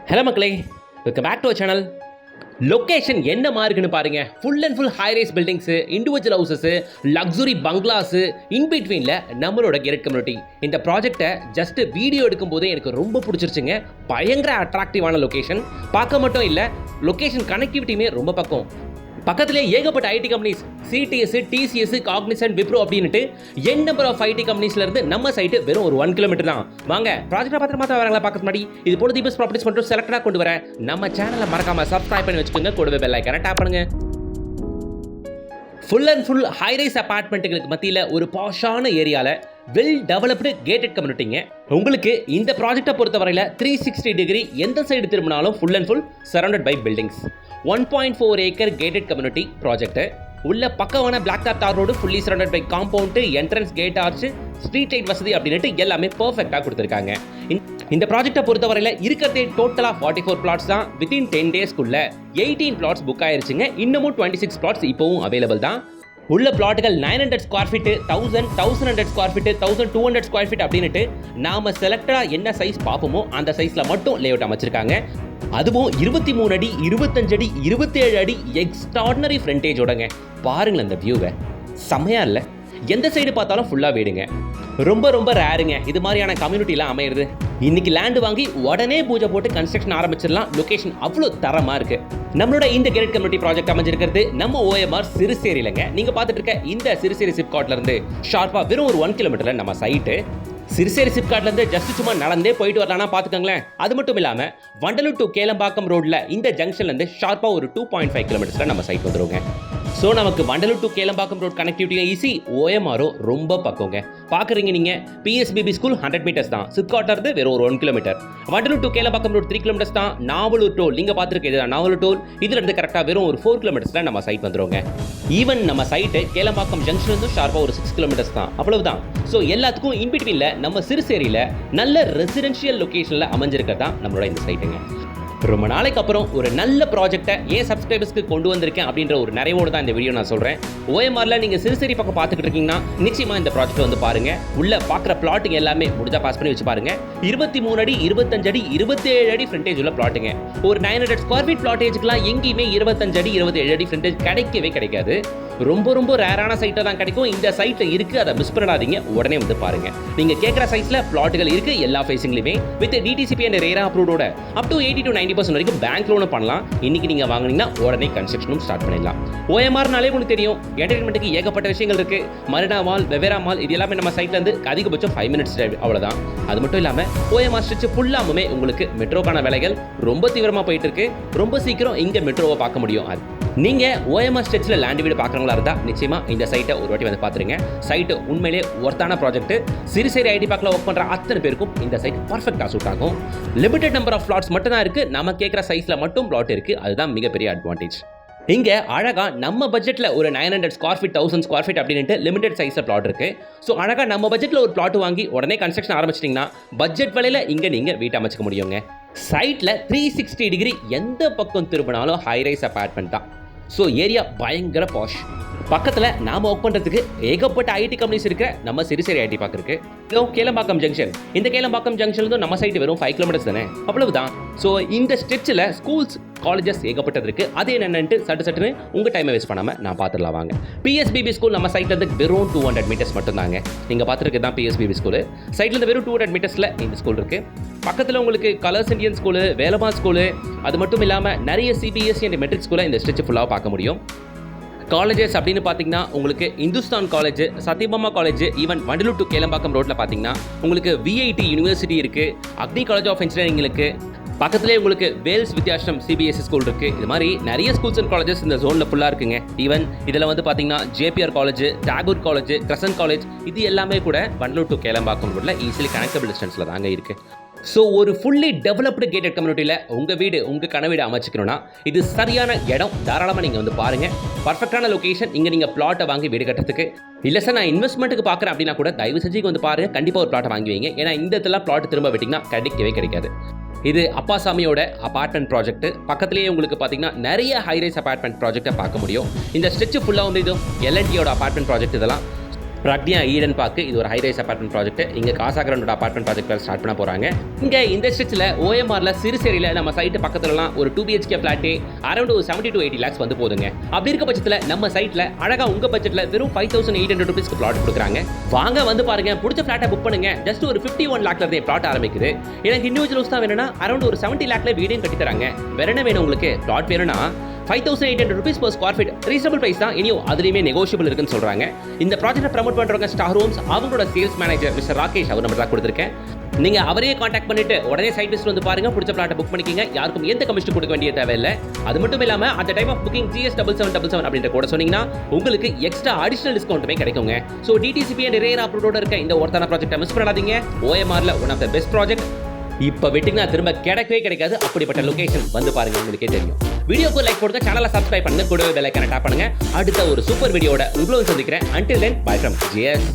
Hello மக்களே, welcome back to our channel. Location என்ன மாறுக்குன்னு பாருங்க. Full and full high rise buildings, individual houses, luxury bungalows, in பிட்வீனில் நம்மளோட கெரட் கம்யூனிட்டி. இந்த ப்ராஜெக்டை ஜஸ்ட் வீடியோ எடுக்கும்போதே எனக்கு ரொம்ப பிடிச்சிருச்சுங்க. பயங்கர அட்ராக்டிவான லொக்கேஷன். பார்க்க மட்டும் இல்லை, லொக்கேஷன் கனெக்டிவிட்டியுமே ரொம்ப பக்கத்திலே ஏகப்பட்ட IT companies, CTS, TCS, Cognizant, Wipro அப்படின்ட்டு என் நம்பர் ஆஃப் ஐடி கம்பெனிஸ்லேருந்து நம்ம சைட்டு வெறும் ஒரு 1 கிலோமீட்டர் தான். வாங்க ப்ராஜெக்டை பார்த்து வரங்களா பார்க்க முன்னாடி இது போல தீபஸ் ப்ராப்பர்ட்டிஸ் மட்டும் செலக்டாக கொண்டு வரேன். நம்ம சேனலை மறக்காம சப்ஸ்கிரைப் பண்ணி வச்சுக்கோங்க. கூடவே பெல் ஐக்கானை டேப் பண்ணுங்க. Full and full high rise அபார்ட்மெண்ட்டுகளுக்கு மத்தியில் ஒரு பாஷான ஏரியாவில் வெல் டெவலப்டு கேட்டட் கம்யூனிட்டிங்க. உங்களுக்கு இந்த ப்ராஜெக்டை பொறுத்தவரையில் 360 டிகிரி எந்த சைடு திரும்பினாலும் full and full surrounded by buildings. 1.4 acre gated community project. உள்ள பக்கமான பிளாக் டாப் தார் road, fully surrounded by compound, entrance gate arch, street light வசதி அப்படின்ட்டு எல்லாமே பர்ஃபெக்டாக கொடுத்துருக்காங்க. இந்த ப்ராஜெக்டை பொறுத்தவரையில் இருக்கிறதே டோட்டலாக 44 பிளாட்ஸ் தான். வித்தின் 10 டேஸ்க்குள்ள 18 பிளாட்ஸ் புக் ஆயிருச்சுங்க. இன்னமும் 26 பிளாட்ஸ் இப்போவும் அவைலபிள் தான். உள்ள பிளாட்டுகள் 900 square feet, 1000, 1100 square feet, 1200 square feet அப்படின்ட்டு நாம செலக்டடாக என்ன சைஸ் பார்ப்போமோ அந்த சைஸில் மட்டும் லே அவுட் அமைச்சிருக்காங்க. அதுவும் 23 அடி, 25 அடி, 27 அடி எக்ஸ்ட்ராடினரி ஃப்ரண்டேஜோடங்க. பாருங்களேன் அந்த வியூவை, செம்மையா இல்லை? எந்த சைடு பார்த்தாலும் ஃபுல்லாக வீடுங்க. ரொம்ப ரேருங்க இது மாதிரியான கம்யூனிட்டிலாம் அமையிறது. இன்னைக்கு லேண்டு வாங்கி உடனே பூஜை போட்டு கன்ஸ்ட்ரக்ஷன் ஆரம்பிச்சிடலாம். லொகேஷன் அவ்வளோ தரமாக இருக்கு. நம்மளோட இந்த கெரட் கம்யூனிட்டி ப்ராஜெக்ட் அமைஞ்சிருக்கிறது நம்ம OMR சிறுசேரியிலங்க. நீங்க பார்த்துட்டு இருக்க இந்த சிறுசேரி சிப்காட்ல இருந்து ஷார்ப்பா வெறும் ஒரு 1 கிலோமீட்டர்ல நம்ம சைட்டு. சிறுசேரி சிப்காட்ல இருந்து ஜஸ்ட் சும்மா நடந்தே போயிட்டு வரலாம்னா பார்த்துக்கோங்களேன். அது மட்டும் இல்லாம வண்டலூர் டு கேளம்பாக்கம் ரோட்ல இந்த ஜங்ஷன்ல இருந்து ஷார்ப்பா ஒரு 2.5 கிலோமீட்டர்ஸ்ல நம்ம சைட் வந்துருங்க. ஸோ நமக்கு வண்டலூர் டு கேளம்பாக்கம் ரோட் கனெக்டிவிட்டியும் ஈஸி, OMRO ரொம்ப பக்கங்க. பார்க்குறீங்க நீங்கள் PSBB ஸ்கூல் 100 மீட்டர்ஸ் தான். சிப்காட்ல இருந்து வெறும் ஒரு 1 kilometre. Vandalur to Kelambakkam road 3 kilometres தான். நாவலூர் டோல் நீங்கள் பார்த்துருக்க நாவலூர் டோல் இதுல இருந்து கரெக்டாக வெறும் ஒரு 4 கிலோமீட்டர்ஸ்ல நம்ம சைட் வந்துருங்க. ஈவன் நம்ம சைட்டு கேளம்பாக்கம் ஜங்ஷன் வந்து ஷார்ப்பாக ஒரு 6 கிலோமீட்டர்ஸ் தான். அவ்வளவுதான். ஸோ எல்லாத்துக்கும் இன்பிட்வீனில் நம்ம சிறுசேரியில் நல்ல ரெசிடென்ஷியல் லொக்கேஷனில் அமைஞ்சிருக்கிறதா நம்மளோட இந்த சைட்டுங்க. ரொம்ப நாளைக்கு அப்புறம் ஒரு நல்ல ப்ராஜெக்டை ஏன் சப்ஸ்கிரைபர்ஸ்க்கு கொண்டு வந்திருக்கேன் அப்படின்ற ஒரு நிறைவோடு தான் இந்த வீடியோ நான் சொல்கிறேன். OMRல நீங்கள் சிறுசேரி பக்கம் பார்த்துக்கிட்டு இருக்கீங்கன்னா நிச்சயமாக இந்த ப்ராஜெக்ட் வந்து பாருங்க. உள்ள பார்க்குற பிளாட்டுங்க எல்லாமே முடிஞ்சா பாஸ் பண்ணி வச்சு பாருங்க. 23 அடி, 25 அடி, 27 அடி ஃப்ரண்டேஜ் உள்ள பிளாட்டுங்க. ஒரு 900 ஸ்கொயர் ஃபீட் பிளாட்டேஜுக்குலாம் எங்கேயுமே 25 அடி, 27 அடி ஃப்ரண்டேஜ் கிடைக்காது. ரொம்ப ரேரான சைட்டாக தான் கிடைக்கும். இந்த சைட்டில் இருக்குது, அதை மிஸ் பண்ணாதீங்க. உடனே வந்து பாருங்க. நீங்கள் கேட்குற சைஸில் பிளாட்டுகள் இருக்குது எல்லா ஃபேஸிங்லையுமே. வித் DTCP அண்ட் ரேரா அப்ரூவோட அப் டு 80 to 90% வரைக்கும் பேங்க் லோனும் பண்ணலாம். இன்னைக்கு நீங்கள் வாங்கினீங்கன்னா உடனே கன்ஸ்ட்ரக்ஷனும் ஸ்டார்ட் பண்ணிடலாம். OMRனாலே உங்களுக்கு தெரியும், என்டர்டைன்மெண்ட்டுக்கு ஏகப்பட்ட விஷயங்கள் இருக்குது. மரினா மால், வெவேரா மால், இது எல்லாமே நம்ம சைட்ல இருந்து அதிகபட்சம் 5 மினிட்ஸ் டிரைவ், அவ்வளோதான். அது மட்டும் இல்லாமல் OMR ஸ்ட்ரெச் ஃபுல்லாமே உங்களுக்கு மெட்ரோக்கான வேலைகள் ரொம்ப தீவிரமாக போயிட்டு இருக்கு. ரொம்ப சீக்கிரம் இங்கே மெட்ரோவை பார்க்க முடியும். நீங்கள் OMR ஸ்ட்ரெச்சில் லேண்ட் வீடு பார்க்குறவங்களா இருந்தால் நிச்சயமாக இந்த சைட்டை ஒரு வாட்டி வந்து பார்த்துருங்க. சைட்டு உண்மையிலே ஒர்த்தான ப்ராஜெக்ட். சிறுசேரி ஐடி பார்க்கில் ஒர்க் பண்ணுற அத்தனை பேருக்கும் இந்த சைட் பர்ஃபெக்டாக சூட் ஆகும். லிமிடெட் நம்பர் ஆஃப் பிளாட்ஸ் மட்டும் தான் இருக்குது. நம்ம கேட்குற சைஸில் மட்டும் பிளாட் இருக்குது. அதுதான் மிகப்பெரிய அட்வான்டேஜ். இங்கே அழகாக நம்ம பட்ஜெட்டில் ஒரு 900 ஸ்கொயர் ஃபீட், 1000 ஸ்கொயர் ஃபீட் அப்படின்ட்டு லிமிடெட் சைஸில் பிளாட் இருக்குது. ஸோ அழகாக நம்ம பட்ஜெட்டில் ஒரு பிளாட் வாங்கி உடனே கன்ஸ்ட்ரக்ஷன் ஆரம்பிச்சிட்டிங்கன்னா பட்ஜெட் விலையில் இங்கே நீங்கள் வீட்டை அமைச்சிக்க முடியுங்க. சைட்டில் 360 டிகிரி எந்த பக்கம் திரும்பினாலும் ஹை ரைஸ் அபார்ட்மெண்ட் தான். ஸோ ஏரியா பயங்கர பாஷ். பக்கத்தில் நாம் ஒர்க் பண்ணுறதுக்கு ஏகப்பட்ட ஐடி கம்பெனிஸ் இருக்க நம்ம சிறுசேரி ஐடி பார்க் இருக்கு. கேளம்பாக்கம் ஜங்ஷன், இந்த கேளம்பாக்கம் ஜங்ஷன்லேருந்து நம்ம சைட்டு வெறும் 5 கிலோமீட்டர்ஸ் தானே, அவ்வளவுதான். ஸோ இந்த ஸ்ட்ரெச்சில் ஸ்கூல்ஸ், காலேஜஸ் ஏகப்பட்டது இருக்குது. அது என்னென்னு சட்டுன்னு உங்கள் டைமை வேஸ்ட் பண்ணாமல் நான் பார்த்துடலாம் வாங்க. PSBB ஸ்கூல் நம்ம சைட்லேருந்து வெறும் 200 மீட்டர்ஸ் மட்டும் தாங்க. நீங்கள் பார்த்துருக்கு தான் PSBB ஸ்கூலு. சைட்லேருந்து வெறும் 200 மீட்டர்ஸில் இந்த ஸ்கூல் இருக்குது. பக்கத்தில் உங்களுக்கு colours Indian school, Velamma school, அது மட்டும் இல்லாமல் நிறைய CBSE அண்ட் மெட்ரிக் ஸ்கூலை இந்த ஸ்ட்ரெச் ஃபுல்லாக பார்க்க முடியும். காலேஜஸ் அப்படின்னு பார்த்தீங்கன்னா உங்களுக்கு Hindustan college, Sathyabama college, even Vandalur to Kelambakkam ரோட்டில் பார்த்தீங்கன்னா உங்களுக்கு VIT யூனிவர்சிட்டி இருக்குது. அக்னி காலேஜ் ஆஃப் இன்ஜினியரிங் இருக்குது. பக்கத்துலேயே உங்களுக்கு வேல்ஸ் வித்யாஷ்ரம் CBSE ஸ்கூல் இருக்குது. இது மாதிரி நிறைய ஸ்கூல்ஸ் அண்ட் காலேஜஸ் இந்த ஜோனில் ஃபுல்லாக இருக்குங்க. ஈவன் இதில் வந்து பார்த்தீங்கன்னா JPR college, Tagore college, crescent college, இது எல்லாமே கூட வண்டலூர் டு கேளம்பாக்கம் ரோட்டில் ஈஸிலி கனெக்டபிள் டிஸ்டன்ஸில் தாங்க இருக்குது. ஸோ ஒரு ஃபுல்லி டெவலப்டு கேட்டட் கம்யூனிட்டியில் உங்கள் வீடு, உங்கள் கனவீடு அமைச்சிக்கணும்னா இது சரியான இடம். தாராளமாக நீங்கள் வந்து பாருங்கள். பர்ஃபெக்டான லொக்கேஷன். இங்கே நீங்கள் பிளாட்டை வாங்கி வீடு கட்டுறதுக்கு. இல்லை சார் நான் இன்வெஸ்ட்மெண்ட்டுக்கு பார்க்குறேன் அப்படின்னா கூட தயவு செஞ்சு வந்து பாருங்கள். கண்டிப்பாக ஒரு பிளாட்டை வாங்கி வைங்க. ஏன்னா இந்த இடத்துல பிளாட் திரும்ப விட்டிங்கன்னா கிடைக்காது. இது அப்பாசாமியோட அபார்ட்மெண்ட் ப்ராஜெக்ட். பக்கத்துலேயே உங்களுக்கு பார்த்தீங்கன்னா நிறைய ஹை ரைஸ் அபார்ட்மெண்ட் ப்ராஜெக்டை பார்க்க முடியும். இந்த ஸ்ட்ரெச் ஃபுல்லாக வந்து இது L&Tயோட அபார்ட்மெண்ட் ப்ராஜெக்ட். இதெல்லாம் பிரக்யா ஈடன் பார்க் இது ஒரு ஹை ரைஸ் அபார்ட்மெண்ட் ப்ராஜெக்ட். இங்கே காசாகிரனோட அபார்ட்மெண்ட் ப்ராஜெக்ட் ஸ்டார்ட் பண்ண போகிறாங்க. இங்கே இந்த ஸ்ட்ரெச்சில் ஓஎம்ஆரில் சிறுசேரியில் நம்ம சைட்டு பக்கத்துலலாம் ஒரு 2 BHK ஃப்ளாட்டு அரௌண்ட் ஒரு 70 to 80 lakhs வந்து போதுங்க. அப்படி இருக்க பட்சத்தில் நம்ம சைட்டில் அழகாக உங்கள் பட்ஜெட்டில் வெறும் 5800 rupeesக்கு பிளாட் கொடுக்குறாங்க. வாங்க வந்து பாருங்க, பிடிச்ச ஃப்ளாட்டை புக் பண்ணுங்க. ஜஸ்ட் ஒரு 51 lakhல இருந்தே பிளாட் ஆரம்பிக்குது. எனக்கு இண்டிவிஜுவல்ஸ் தான் வேணும்னா அரௌண்ட் ஒரு 70 lakhல வீடையும் கட்டி தராங்க. வேற என்ன வேணும் உங்களுக்கு? பிளாட் வேணும்னா 5800 rupees per square feet reasonable price தான். இனியும் அதுலயுமே நெகோஷியபிள் இருக்குன்னு சொல்றாங்க. இந்த ப்ராஜெக்ட்டை ப்ரமோட் பண்றவங்க ஸ்டார் ஹோம்ஸ், அவங்களோட சேல்ஸ் மேனேஜர் மிஸ்டர் ராகேஷ், அவர் நம்பர் தான் கொடுத்துருக்கேன். நீங்க அவரையே காண்டாக்ட் பண்ணிட்டு உடனே சைட் விசிட் வந்து பாருங்க, பிடிச்ச பிளாட்டை புக் பண்ணிக்கங்க. யாருக்கும் எந்த கமிஷன் கொடுக்க வேண்டிய தேவையில்லை. அது மட்டும் இல்லாம at the time of booking GS7777 அப்படின்ற கூட சொன்னீங்கன்னா உங்களுக்கு எக்ஸ்ட்ரா அடிஷனல் டிஸ்கவுண்ட்டுமே கிடைக்குங்க. ஸோ DTCP அண்ட் ரேர் அப்ரூவோட இருக்க இந்த ஒருத்தான ப்ராஜெக்ட்டை மிஸ் பண்ணாதீங்க. OMRல one of the best project. இப்போ வெட்டிங்கன்னா திரும்ப கிடைக்கவே கிடைக்காது. அப்படிப்பட்ட லொகேஷன் வந்து பாருங்க, உங்களுக்கே தெரியும். வீடியோக்கு லைக் போடுங்க, சேனலை சப்ஸ்கிரைப் பண்ணுங்க, கூடவே பெல் ஐகானை டாப் பண்ணுங்க. அடுத்த ஒரு சூப்பர் வீடியோட உங்களை சந்திக்கிறேன். Until then, bye from GS.